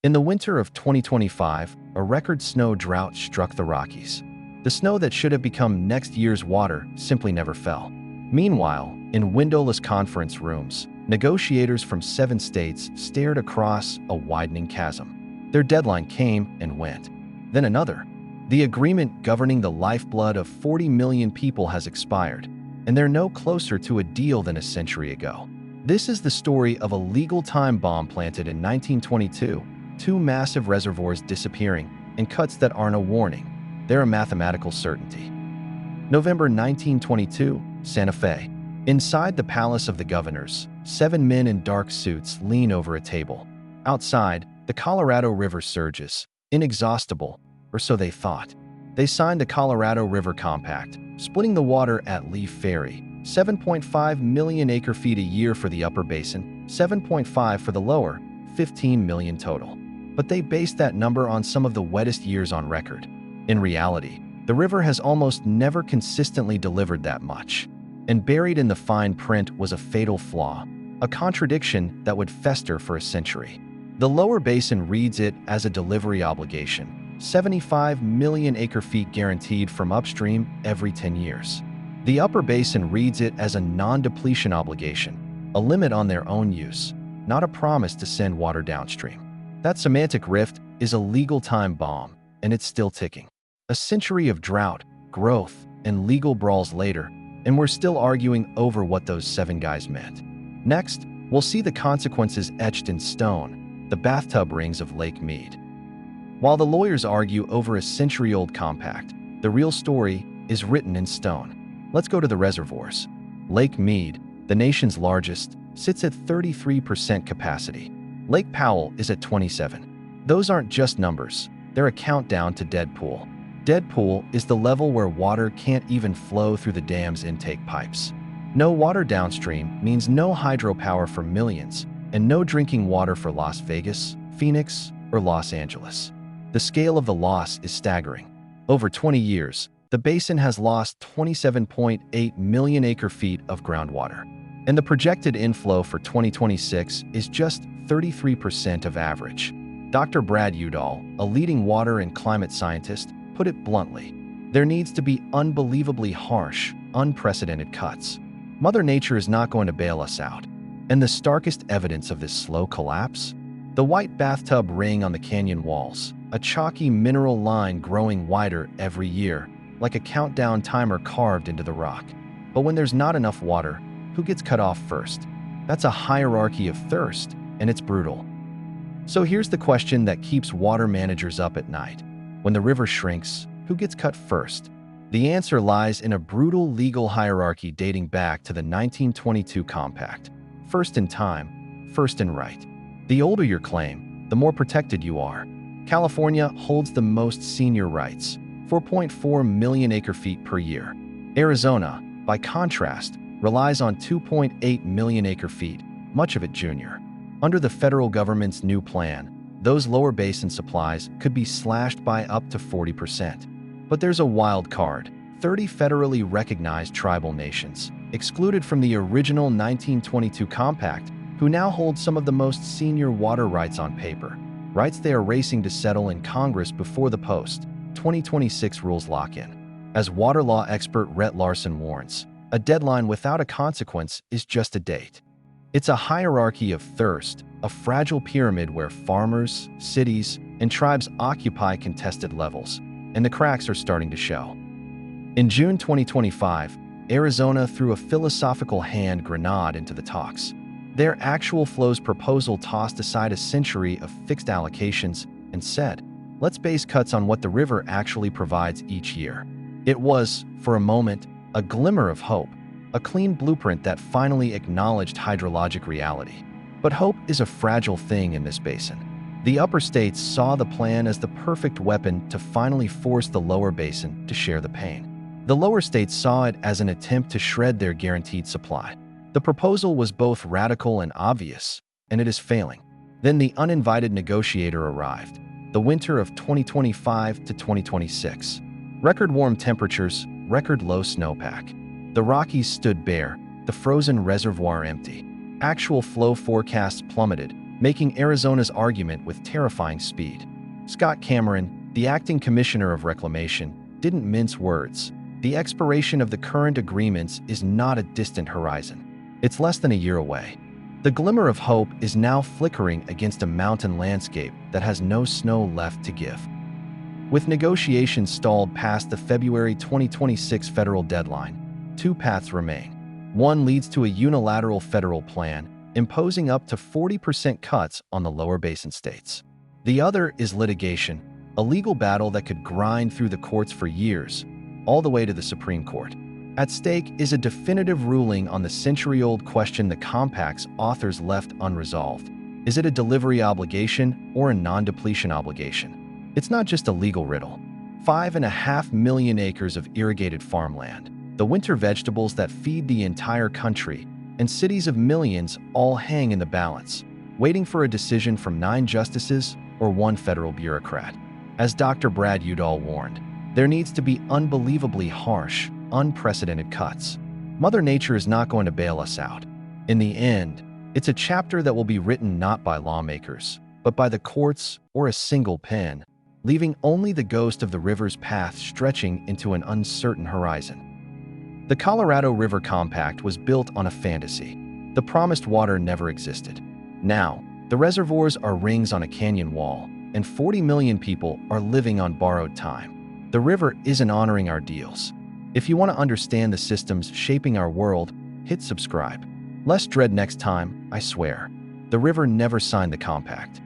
In the winter of 2025, a record snow drought struck the Rockies. The snow that should have become next year's water simply never fell. Meanwhile, in windowless conference rooms, negotiators from 7 states stared across a widening chasm. Their deadline came and went. Then another. The agreement governing the lifeblood of 40 million people has expired, and they're no closer to a deal than a century ago. This is the story of a legal time bomb planted in 1922, 2 massive reservoirs disappearing, and cuts that aren't a warning. They're a mathematical certainty. November 1922, Santa Fe. Inside the Palace of the Governors, 7 men in dark suits lean over a table. Outside, the Colorado River surges, inexhaustible, or so they thought. They signed the Colorado River Compact, splitting the water at Leaf Ferry, 7.5 million acre-feet a year for the upper basin, 7.5 for the lower, 15 million total. But they based that number on some of the wettest years on record. In reality, the river has almost never consistently delivered that much. And buried in the fine print was a fatal flaw, a contradiction that would fester for a century. The lower basin reads it as a delivery obligation, 75 million acre-feet guaranteed from upstream every 10 years. The upper basin reads it as a non-depletion obligation, a limit on their own use, not a promise to send water downstream. That semantic rift is a legal time bomb, and it's still ticking. A century of drought, growth, and legal brawls later, and we're still arguing over what those 7 guys meant. Next, we'll see the consequences etched in stone, the bathtub rings of Lake Mead. While the lawyers argue over a century-old compact, the real story is written in stone. Let's go to the reservoirs. Lake Mead, the nation's largest, sits at 33% capacity. Lake Powell is at 27. Those aren't just numbers, they're a countdown to dead pool. Dead pool is the level where water can't even flow through the dam's intake pipes. No water downstream means no hydropower for millions, and no drinking water for Las Vegas, Phoenix, or Los Angeles. The scale of the loss is staggering. Over 20 years, the basin has lost 27.8 million acre-feet of groundwater, and the projected inflow for 2026 is just 33% of average. Dr. Brad Udall, a leading water and climate scientist, put it bluntly, there needs to be unbelievably harsh, unprecedented cuts. Mother Nature is not going to bail us out. And the starkest evidence of this slow collapse? The white bathtub ring on the canyon walls, a chalky mineral line growing wider every year, like a countdown timer carved into the rock. But when there's not enough water, who gets cut off first? That's a hierarchy of thirst, and it's brutal. So here's the question that keeps water managers up at night. When the river shrinks, who gets cut first? The answer lies in a brutal legal hierarchy dating back to the 1922 Compact. First in time, first in right. The older your claim, the more protected you are. California holds the most senior rights, 4.4 million acre-feet per year. Arizona, by contrast, relies on 2.8 million acre-feet, much of it junior. Under the federal government's new plan, those lower basin supplies could be slashed by up to 40%. But there's a wild card: 30 federally recognized tribal nations, excluded from the original 1922 Compact, who now hold some of the most senior water rights on paper, rights they are racing to settle in Congress before the post-2026 rules lock in. As water law expert Rhett Larson warns, a deadline without a consequence is just a date. It's a hierarchy of thirst, a fragile pyramid where farmers, cities, and tribes occupy contested levels, and the cracks are starting to show. In June 2025, Arizona threw a philosophical hand grenade into the talks. Their actual flows proposal tossed aside a century of fixed allocations and said, let's base cuts on what the river actually provides each year. It was, for a moment, a glimmer of hope, a clean blueprint that finally acknowledged hydrologic reality. But hope is a fragile thing in this basin. The upper states saw the plan as the perfect weapon to finally force the lower basin to share the pain. The lower states saw it as an attempt to shred their guaranteed supply. The proposal was both radical and obvious, and it is failing. Then the uninvited negotiator arrived, the winter of 2025 to 2026. Record warm temperatures, record low snowpack. The Rockies stood bare, the frozen reservoir empty. Actual flow forecasts plummeted, making Arizona's argument with terrifying speed. Scott Cameron, the acting commissioner of reclamation, didn't mince words. The expiration of the current agreements is not a distant horizon. It's less than a year away. The glimmer of hope is now flickering against a mountain landscape that has no snow left to give. With negotiations stalled past the February 2026 federal deadline, two paths remain. One leads to a unilateral federal plan, imposing up to 40% cuts on the lower basin states. The other is litigation, a legal battle that could grind through the courts for years, all the way to the Supreme Court. At stake is a definitive ruling on the century-old question the compact's authors left unresolved. Is it a delivery obligation or a non-depletion obligation? It's not just a legal riddle. 5.5 million acres of irrigated farmland, the winter vegetables that feed the entire country, and cities of millions all hang in the balance, waiting for a decision from 9 justices or 1 federal bureaucrat. As Dr. Brad Udall warned, there needs to be unbelievably harsh, unprecedented cuts. Mother Nature is not going to bail us out. In the end, it's a chapter that will be written not by lawmakers, but by the courts or a single pen, leaving only the ghost of the river's path stretching into an uncertain horizon. The Colorado River Compact was built on a fantasy. The promised water never existed. Now, the reservoirs are rings on a canyon wall, and 40 million people are living on borrowed time. The river isn't honoring our deals. If you want to understand the systems shaping our world, hit subscribe. Less dread next time, I swear. The river never signed the compact.